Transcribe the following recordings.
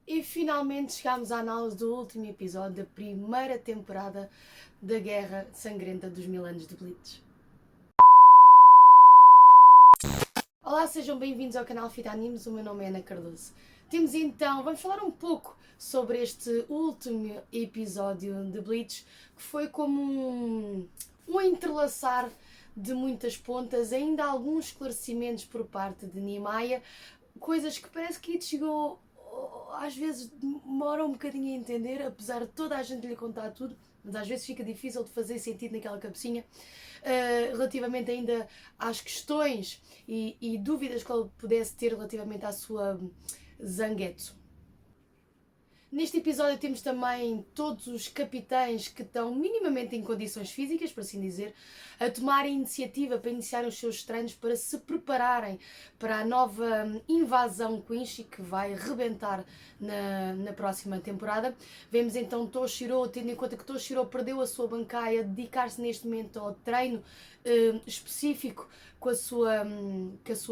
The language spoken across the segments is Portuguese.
E finalmente chegámos à análise do último episódio da primeira temporada da Guerra Sangrenta dos Mil Anos de Blitz. Olá, sejam bem-vindos ao canal Fita Animes, o meu nome é Ana Cardoso. Vamos falar um pouco sobre este último episódio de Bleach, que foi como um entrelaçar de muitas pontas, ainda há alguns esclarecimentos por parte de Nimaya, coisas que parece que Ichigo às vezes demora um bocadinho a entender, apesar de toda a gente lhe contar tudo, mas às vezes fica difícil de fazer sentido naquela cabecinha. Relativamente ainda às questões e dúvidas que ele pudesse ter relativamente à sua Zangetsu. Neste episódio temos também todos os capitães que estão minimamente em condições físicas, por assim dizer, a tomar a iniciativa para iniciar os seus treinos, para se prepararem para a nova invasão Quincy que vai rebentar na próxima temporada. Vemos então Toshiro, tendo em conta que Toshiro perdeu a sua Bankai, a dedicar-se neste momento ao treino específico com a sua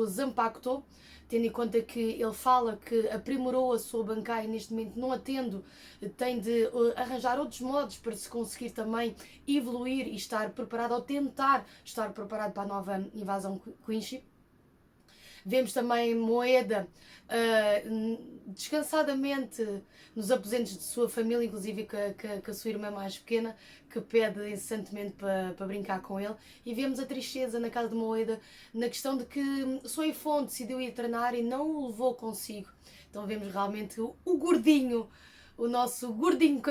Zanpakuto, tendo em conta que ele fala que aprimorou a sua Bankai e neste momento não a tendo, tem de arranjar outros modos para se conseguir também evoluir e estar preparado, ou tentar estar preparado para a nova invasão Quincy. Vemos também Moeda descansadamente nos aposentos de sua família, inclusive com a sua irmã mais pequena, que pede incessantemente para brincar com ele. E vemos a tristeza na casa de Moeda na questão de que Soifon decidiu ir treinar e não o levou consigo. Então vemos realmente o gordinho, o nosso gordinho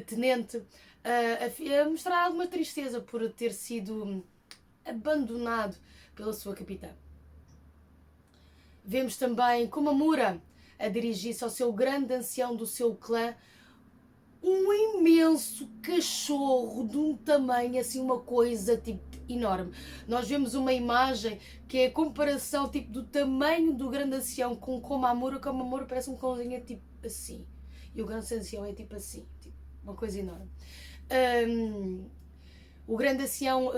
tenente, a mostrar alguma tristeza por ter sido abandonado pela sua capitã. Vemos também Komamura a dirigir-se ao seu grande ancião do seu clã, um imenso cachorro de um tamanho, assim, uma coisa tipo enorme. Nós vemos uma imagem que é a comparação tipo do tamanho do grande ancião com Komamura. Komamura parece um cãozinho tipo assim, e o grande ancião é tipo assim, tipo, uma coisa enorme. O grande ancião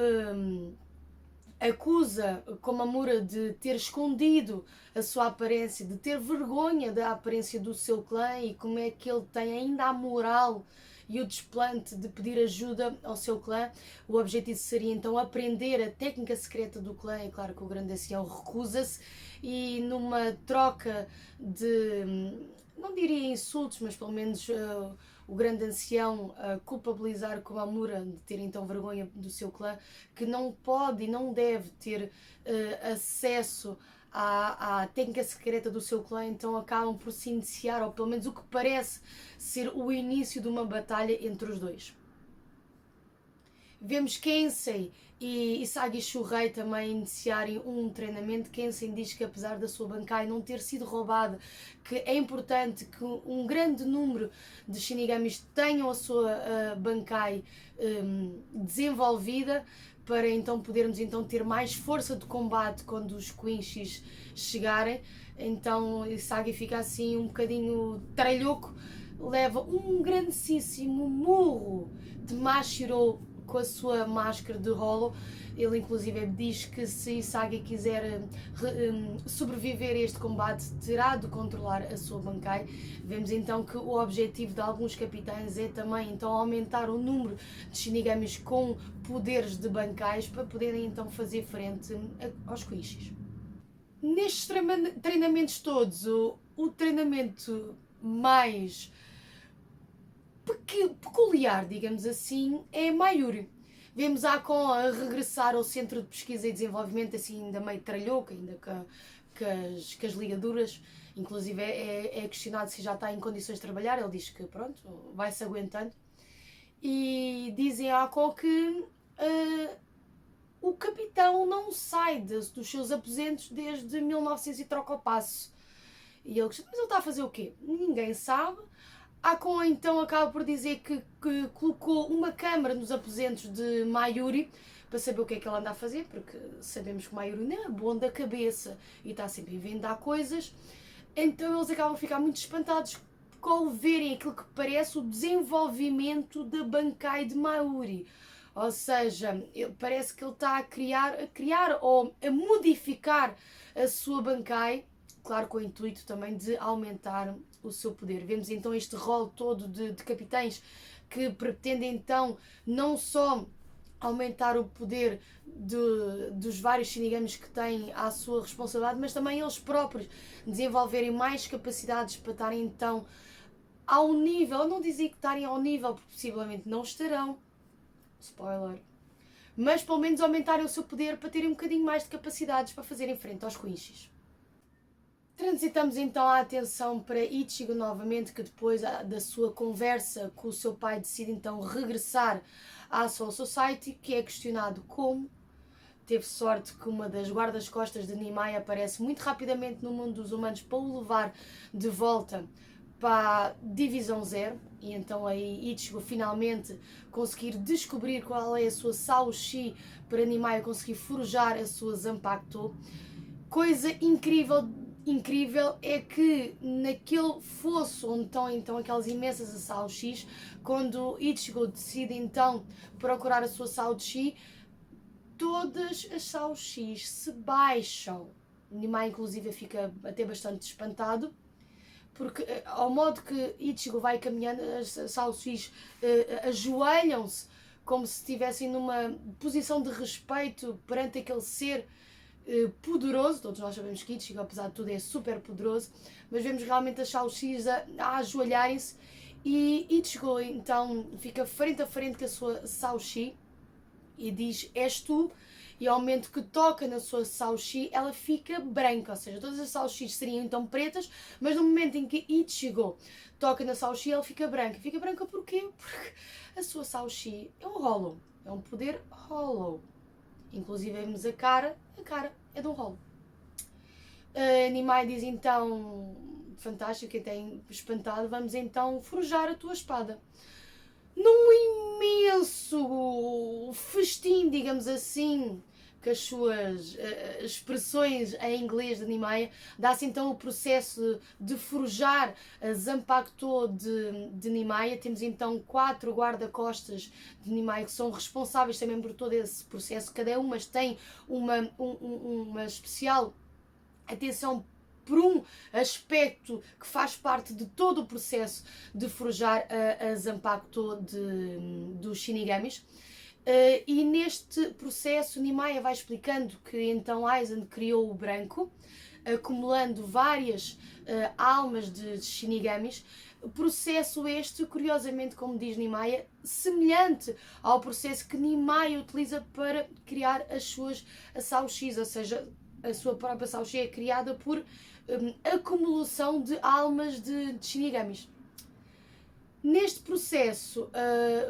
acusa Komamura de ter escondido a sua aparência, de ter vergonha da aparência do seu clã, e como é que ele tem ainda a moral e o desplante de pedir ajuda ao seu clã. O objetivo seria então aprender a técnica secreta do clã. É claro que o grande ancião recusa-se, e numa troca de, não diria insultos, mas pelo menos o grande ancião culpabilizar Komamura de ter então vergonha do seu clã, que não pode e não deve ter acesso à técnica secreta do seu clã. Então acabam por se iniciar, ou pelo menos o que parece ser o início de uma batalha entre os dois. Vemos Kensei e Isagi Shuhei também iniciarem um treinamento. Kensei diz que apesar da sua Bankai não ter sido roubada, que é importante que um grande número de Shinigamis tenham a sua Bankai desenvolvida, para então podermos então ter mais força de combate quando os Quinchis chegarem. Então Isagi fica assim um bocadinho tralhoco, leva um grandíssimo murro de Mashiro com a sua máscara de Hollow. Ele inclusive diz que se Isagi quiser sobreviver a este combate, terá de controlar a sua Bankai. Vemos então que o objetivo de alguns capitães é também então aumentar o número de Shinigamis com poderes de Bankais, para poderem então fazer frente aos Quinchis. Nestes treinamentos todos, o treinamento mais peculiar, digamos assim, é Mayuri. Vemos a Akon a regressar ao Centro de Pesquisa e Desenvolvimento, assim, ainda meio tralhoca, ainda com as ligaduras. Inclusive é questionado se já está em condições de trabalhar. Ele diz que pronto, vai-se aguentando. E dizem a Akon que o capitão não sai dos seus aposentos desde 1900 e troca o passo. E ele diz, mas ele está a fazer o quê? Ninguém sabe. Akon então acaba por dizer que colocou uma câmara nos aposentos de Mayuri para saber o que é que ela anda a fazer, porque sabemos que Mayuri não é bom da cabeça e está sempre a inventar coisas. Então eles acabam a ficar muito espantados ao verem aquilo que parece o desenvolvimento da Bankai de Mayuri. Ou seja, parece que ele está a criar ou a modificar a sua Bankai, claro, com o intuito também de aumentar o seu poder. Vemos então este rol todo de capitães que pretendem então não só aumentar o poder dos vários shinigamis que têm à sua responsabilidade, mas também eles próprios desenvolverem mais capacidades para estarem então ao nível, eu não dizia que estarem ao nível, porque possivelmente não estarão, spoiler, mas pelo menos aumentarem o seu poder para terem um bocadinho mais de capacidades para fazerem frente aos Quinchis. Transitamos então a atenção para Ichigo novamente, que depois da sua conversa com o seu pai decide então regressar à Soul Society, que é questionado como. Teve sorte que uma das guardas-costas de Nimai aparece muito rapidamente no mundo dos humanos para o levar de volta para a Divisão Zero, e então aí Ichigo finalmente conseguir descobrir qual é a sua Sao-Shi para Nimai conseguir forjar a sua Zanpakuto. Coisa incrível é que naquele fosso onde estão então aquelas imensas Sao-Shis, quando Ichigo decide então procurar a sua Sao-Shi, todas as Sao-Shis se baixam. Nimai inclusive fica até bastante espantado, porque ao modo que Ichigo vai caminhando, as Sao-Shis ajoelham-se como se estivessem numa posição de respeito perante aquele ser poderoso. Todos nós sabemos que Ichigo, apesar de tudo, é super poderoso, mas vemos realmente as Sao-Shis a ajoelharem-se, e Ichigo então fica frente a frente com a sua Sao-Shi e diz: és tu. E ao momento que toca na sua Sao-Shi, ela fica branca, ou seja, todas as Sao-Shis seriam então pretas, mas no momento em que Ichigo toca na Sao-Shi, ela fica branca. Fica branca porquê? Porque a sua Sao-Shi é um Hollow, é um poder Hollow. Inclusive vemos a cara é de um Hollow. Nimai diz então, fantástico, até espantado, vamos então forjar a tua espada. Num imenso festim, digamos assim, que as suas expressões em inglês de Nimai, dá-se então o processo de forjar a Zanpakuto de Nimai. Temos então 4 guarda-costas de Nimai que são responsáveis também por todo esse processo. Cada uma tem uma especial atenção por um aspecto que faz parte de todo o processo de forjar a Zanpakuto dos Shinigamis. E neste processo Nimai vai explicando que então Aizen criou o branco, acumulando várias almas de Shinigamis. Processo este, curiosamente, como diz Nimai, semelhante ao processo que Nimai utiliza para criar as suas Sao-Shis, ou seja, a sua própria Sao-Shi é criada por acumulação de almas de Shinigamis. Neste processo,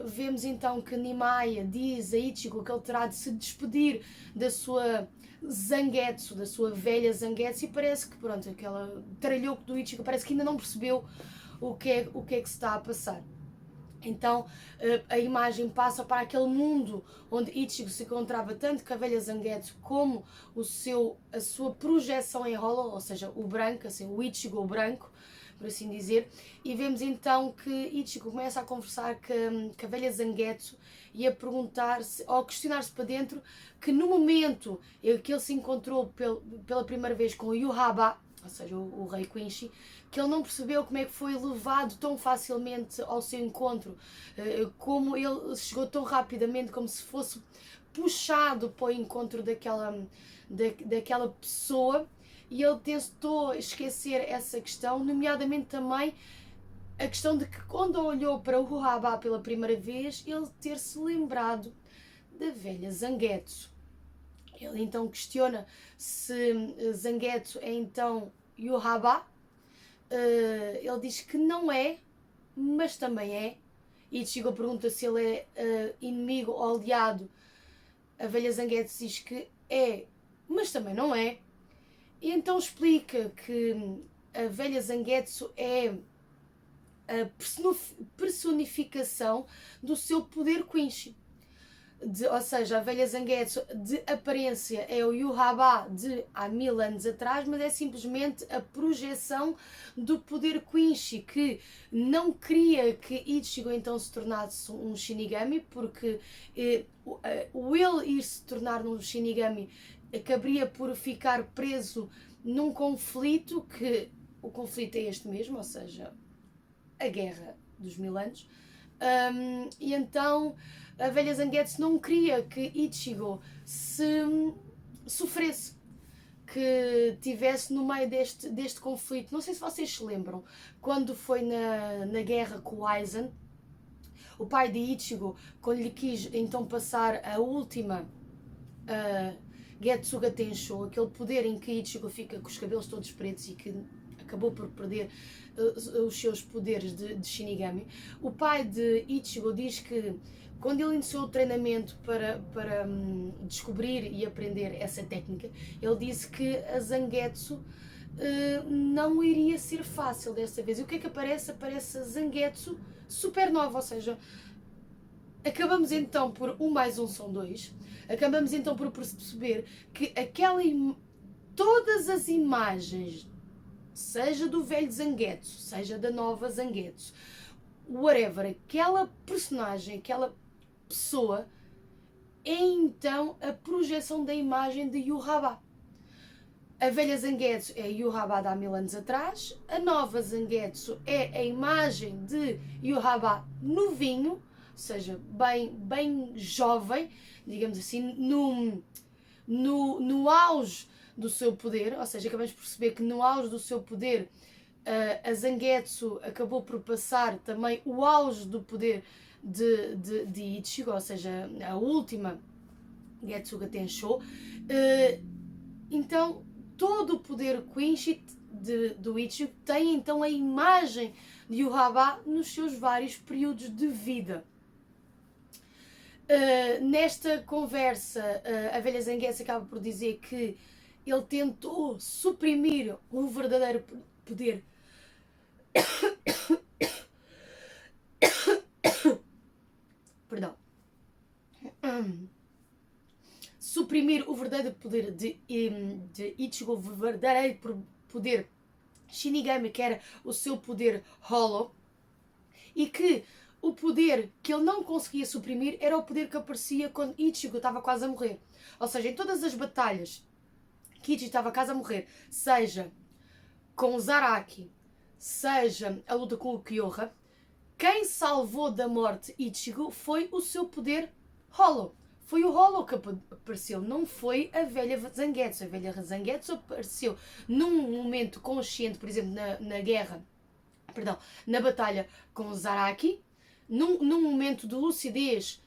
vemos então que Nimai diz a Ichigo que ele terá de se despedir da sua Zangetsu, da sua velha Zangetsu, e parece que, pronto, aquela tralhoco do Ichigo parece que ainda não percebeu o que é que se está a passar. Então a imagem passa para aquele mundo onde Ichigo se encontrava tanto com a velha Zangetsu como a sua projeção em Hollow, ou seja, o branco, assim, o Ichigo branco, por assim dizer, e vemos então que Ichigo começa a conversar com a velha Zangetsu e a perguntar-se, ou a questionar-se para dentro, que no momento em que ele se encontrou pela primeira vez com o Yhwach, ou seja, o rei Quincy, que ele não percebeu como é que foi levado tão facilmente ao seu encontro, como ele chegou tão rapidamente, como se fosse puxado para o encontro daquela pessoa, e ele tentou esquecer essa questão, nomeadamente também a questão de que quando olhou para o Yhwach pela primeira vez, ele ter se lembrado da velha Zangetsu. Ele então questiona se Zangetsu é então Yhwach. Ele diz que não é, mas também é. Ichigo pergunta se ele é inimigo ou aliado. A velha Zangetsu diz que é, mas também não é. E então explica que a velha Zangetsu é a personificação do seu poder Quincy. Ou seja, a velha Zangetsu de aparência é o Yhwach de há 1000 anos atrás, mas é simplesmente a projeção do poder Quincy, que não queria que Ichigo então se tornasse um Shinigami, porque o ele ir se tornar um Shinigami acabaria por ficar preso num conflito que o conflito é este mesmo, ou seja, a guerra dos 1000 anos. E então a velha Zangetsu não queria que Ichigo se sofresse, que tivesse no meio deste conflito. Não sei se vocês se lembram, quando foi na guerra com o Aizen, o pai de Ichigo, quando lhe quis então passar a última Getsuga Tensho, aquele poder em que Ichigo fica com os cabelos todos pretos e que acabou por perder os seus poderes de Shinigami. O pai de Ichigo diz que quando ele iniciou o treinamento para descobrir e aprender essa técnica, ele disse que a Zangetsu não iria ser fácil desta vez. E o que é que aparece? Aparece a Zangetsu supernova, ou seja, acabamos então por 1 mais 1 são 2, acabamos então por perceber que todas as imagens, seja do velho Zangetsu, seja da nova Zangetsu, whatever, aquela personagem, aquela pessoa é então a projeção da imagem de Yhwach. A velha Zangetsu é Yhwach de há 1000 anos atrás, a nova Zangetsu é a imagem de Yhwach novinho, ou seja, bem jovem, digamos assim, no auge do seu poder, ou seja, acabamos de perceber que no auge do seu poder a Zangetsu acabou por passar também o auge do poder de Ichigo, ou seja, a última Getsuga Tensho. Então, todo o poder Quinshit do Ichigo tem então a imagem de Yhwach nos seus vários períodos de vida. Nesta conversa, a velha Zangetsu acaba por dizer que ele tentou suprimir o verdadeiro poder perdão, suprimir o verdadeiro poder de Ichigo, o verdadeiro poder Shinigami, que era o seu poder Hollow, e que o poder que ele não conseguia suprimir era o poder que aparecia quando Ichigo estava quase a morrer. Ou seja, em todas as batalhas que Ichigo estava quase a morrer, seja com o Zaraki, seja a luta com o Kyoha, quem salvou da morte Ichigo foi o seu poder Hollow. Foi o Hollow que apareceu, não foi a velha Zangetsu. A velha Zangetsu apareceu num momento consciente, por exemplo, na batalha com o Zaraki. Num momento de lucidez,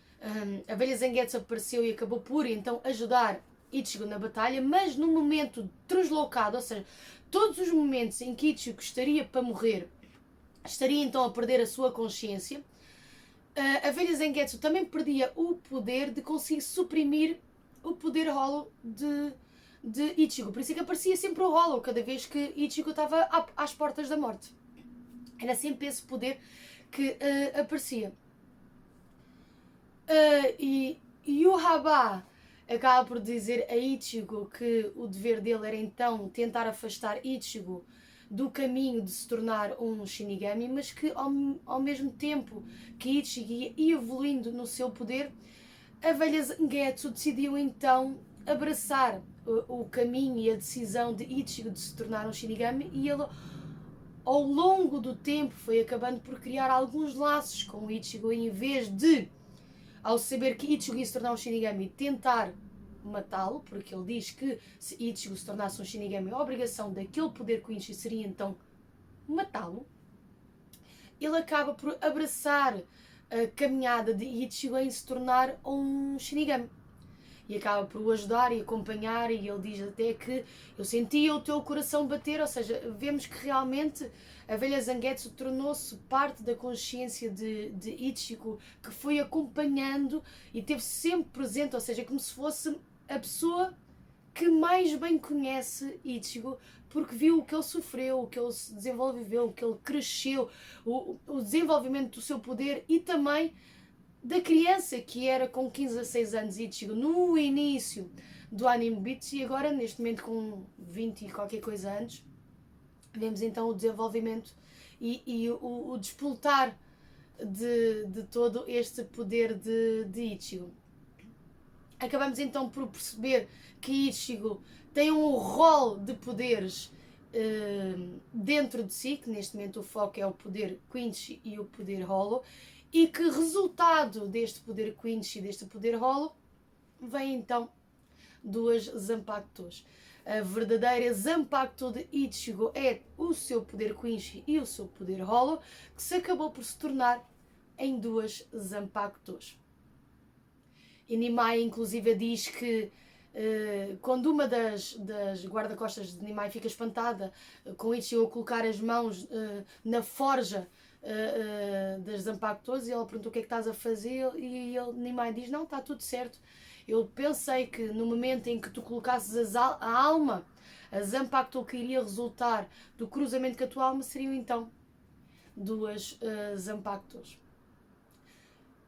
a velha Zangetsu apareceu e acabou por então ajudar Ichigo na batalha, mas num momento translocado, ou seja, todos os momentos em que Ichigo estaria para morrer, estaria então a perder a sua consciência, a velha Zangetsu também perdia o poder de conseguir suprimir o poder Hollow de Ichigo. Por isso é que aparecia sempre o Hollow cada vez que Ichigo estava às portas da morte. Era sempre esse poder que aparecia. E Yhwach acaba por dizer a Ichigo que o dever dele era então tentar afastar Ichigo do caminho de se tornar um Shinigami, mas que ao mesmo tempo que Ichigo ia evoluindo no seu poder, a velha Zangetsu decidiu então abraçar o caminho e a decisão de Ichigo de se tornar um Shinigami, e ele ao longo do tempo foi acabando por criar alguns laços com o Ichigo, em vez de, ao saber que Ichigo ia se tornar um Shinigami, tentar matá-lo, porque ele diz que se Ichigo se tornasse um Shinigami, a obrigação daquele poder Quincy seria então matá-lo. Ele acaba por abraçar a caminhada de Ichigo em se tornar um Shinigami. E acaba por o ajudar e acompanhar, e ele diz até que eu sentia o teu coração bater, ou seja, vemos que realmente a velha Zangetsu tornou-se parte da consciência de Ichigo, que foi acompanhando e teve sempre presente, ou seja, como se fosse a pessoa que mais bem conhece Ichigo, porque viu o que ele sofreu, o que ele se desenvolveu, o que ele cresceu, o desenvolvimento do seu poder, e também da criança que era com 15 a 6 anos Ichigo no início do anime Bleach, e agora neste momento com 20 e qualquer coisa anos, vemos então o desenvolvimento e o despoltar de todo este poder de Ichigo. Acabamos então por perceber que Ichigo tem um rol de poderes dentro de si, que neste momento o foco é o poder Quincy e o poder Hollow, e que resultado deste poder Quincy e deste poder Hollow vem então duas Zanpakutos. A verdadeira Zanpakuto de Ichigo é o seu poder Quincy e o seu poder Hollow, que se acabou por se tornar em duas Zanpakutos. E Nimai inclusive diz que quando uma das guarda-costas de Nimai fica espantada com Ichigo a colocar as mãos na forja das Zanpakutos, e ela pergunta o que é que estás a fazer, e Nimai diz, não, está tudo certo. Eu pensei que no momento em que tu colocasses a alma, a Zanpakuto que iria resultar do cruzamento com a tua alma, seriam então duas Zanpakutos.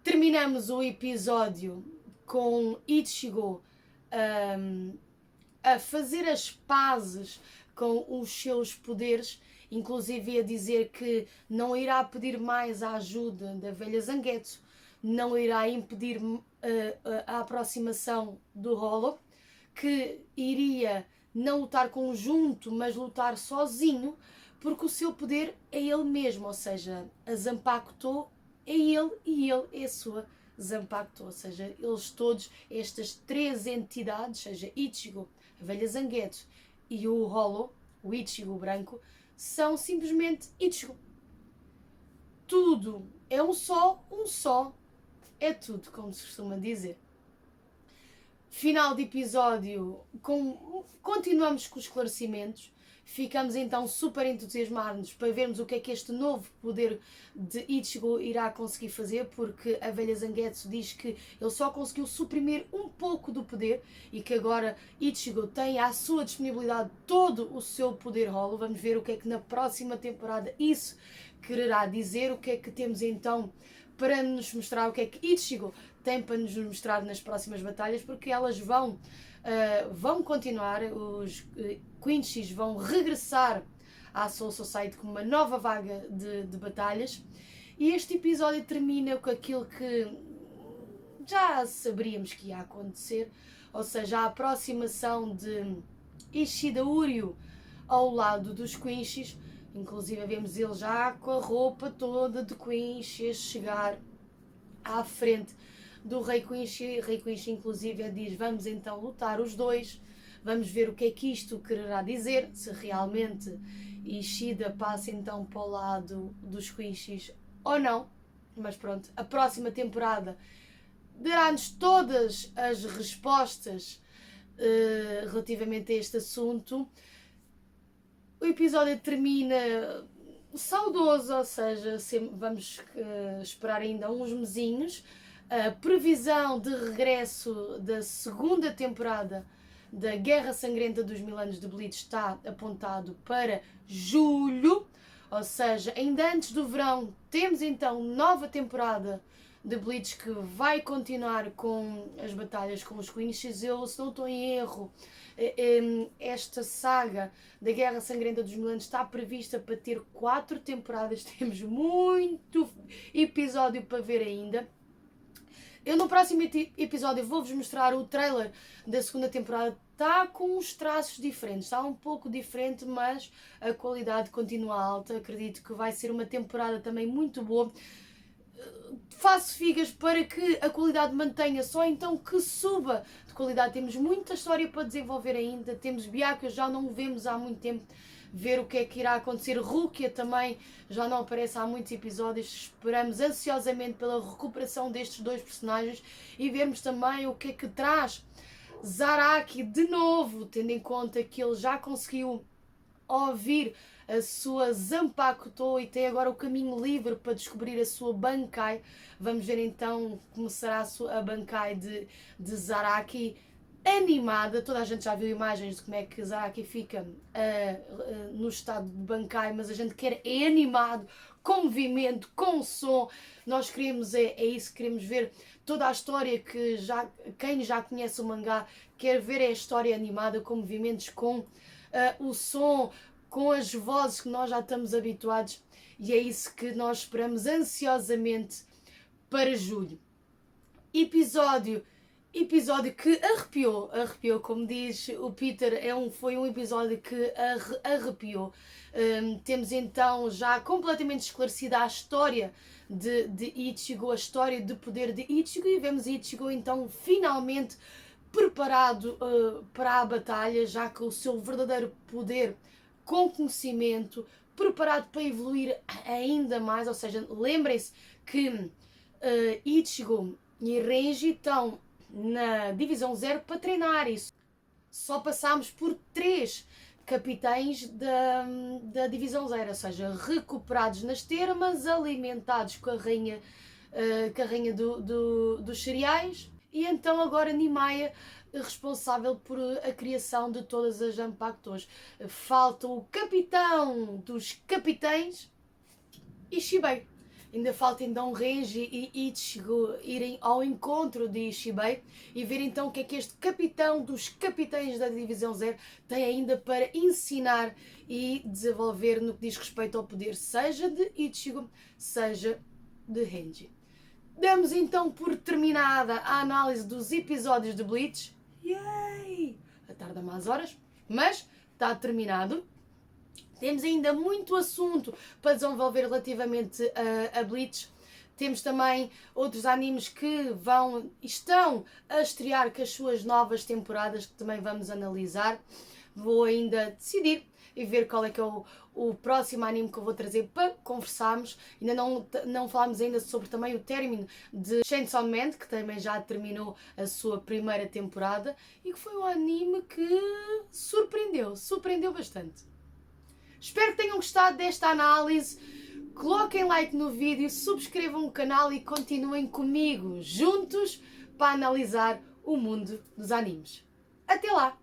Terminamos o episódio com Ichigo a fazer as pazes com os seus poderes, inclusive a dizer que não irá pedir mais a ajuda da velha Zangetsu, não irá impedir a aproximação do Hollow, que iria não lutar conjunto, mas lutar sozinho, porque o seu poder é ele mesmo, ou seja, a Zanpakuto é ele e ele é a sua Zanpakuto, ou seja, eles todos, estas três entidades, seja Ichigo, a velha Zangetsu e o Hollow, o Ichigo branco, são simplesmente Ichigo. Tudo é um só é tudo, como se costuma dizer. Final de episódio, continuamos com os esclarecimentos. Ficamos então super entusiasmados para vermos o que é que este novo poder de Ichigo irá conseguir fazer, porque a velha Zangetsu diz que ele só conseguiu suprimir um pouco do poder e que agora Ichigo tem à sua disponibilidade todo o seu poder Hollow. Vamos ver o que é que na próxima temporada isso quererá dizer, o que é que temos então para nos mostrar, o que é que Ichigo tem para nos mostrar nas próximas batalhas, porque elas vão continuar, os Quincy's vão regressar à Soul Society com uma nova vaga de batalhas, e este episódio termina com aquilo que já saberíamos que ia acontecer, ou seja, a aproximação de Ishida Uryu ao lado dos Quincy's. Inclusive vemos ele já com a roupa toda de Quincy a chegar à frente do Rei Quincy. Rei Quincy inclusive diz, vamos então lutar os dois, vamos ver o que é que isto quererá dizer, se realmente Ishida passa então para o lado dos Quincy's ou não. Mas pronto, a próxima temporada dará-nos todas as respostas relativamente a este assunto. O episódio termina saudoso, ou seja, vamos esperar ainda uns mesinhos. A previsão de regresso da segunda temporada da Guerra Sangrenta dos Mil Anos de Bleach está apontado para julho, ou seja, ainda antes do verão temos então nova temporada de Bleach que vai continuar com as batalhas com os Quincy's. Eu, se não estou em erro, esta saga da Guerra Sangrenta dos Mil Anos está prevista para ter 4 temporadas. Temos muito episódio para ver ainda. Eu no próximo episódio vou-vos mostrar o trailer da segunda temporada. Está com uns traços diferentes, está um pouco diferente, mas a qualidade continua alta. Acredito que vai ser uma temporada também muito boa. Faço figas para que a qualidade mantenha, só então que suba de qualidade. Temos muita história para desenvolver ainda. Temos Byakuya, já não o vemos há muito tempo, ver o que é que irá acontecer. Rukia também já não aparece há muitos episódios. Esperamos ansiosamente pela recuperação destes dois personagens e vermos também o que é que traz Zaraki de novo, tendo em conta que ele já conseguiu ouvir a sua Zanpakuto e tem agora o caminho livre para descobrir a sua Bankai. Vamos ver então como será a Bankai de Zaraki animada. Toda a gente já viu imagens de como é que Zaraki fica no estado de Bankai, mas a gente quer é animado, com movimento, com som. Nós queremos, é isso que queremos ver. Toda a história que quem já conhece o mangá quer ver, é a história animada, com movimentos, com o som, com as vozes que nós já estamos habituados, e é isso que nós esperamos ansiosamente para julho. Episódio episódio que arrepiou, como diz o Peter, foi um episódio que arrepiou. Temos então já completamente esclarecida a história de Ichigo, a história de poder de Ichigo, e vemos Ichigo então finalmente preparado para a batalha, já com o seu verdadeiro poder, com conhecimento, preparado para evoluir ainda mais. Ou seja, lembrem-se que Ichigo e Renji estão na divisão 0 para treinar isso. Só passámos por 3 capitães da divisão 0, ou seja, recuperados nas termas, alimentados com a rainha, dos cereais, e então agora Nimaya responsável por a criação de todas as Zanpakutos. Falta o capitão dos capitães e Shibei. Ainda falta então Renji e Ichigo irem ao encontro de Shibei e ver então o que é que este capitão dos capitães da Divisão Zero tem ainda para ensinar e desenvolver no que diz respeito ao poder, seja de Ichigo, seja de Renji. Damos então por terminada a análise dos episódios de Bleach. Yay! A tarde a más horas, mas está terminado. Temos ainda muito assunto para desenvolver relativamente a Bleach. Temos também outros animes que estão a estrear com as suas novas temporadas, que também vamos analisar. Vou ainda decidir e ver qual é que é o próximo anime que eu vou trazer para conversarmos. Ainda não falámos ainda sobre também o término de Chainsaw Man, que também já terminou a sua primeira temporada e que foi um anime que surpreendeu bastante. Espero que tenham gostado desta análise. Coloquem like no vídeo, subscrevam o canal e continuem comigo, juntos, para analisar o mundo dos animes. Até lá!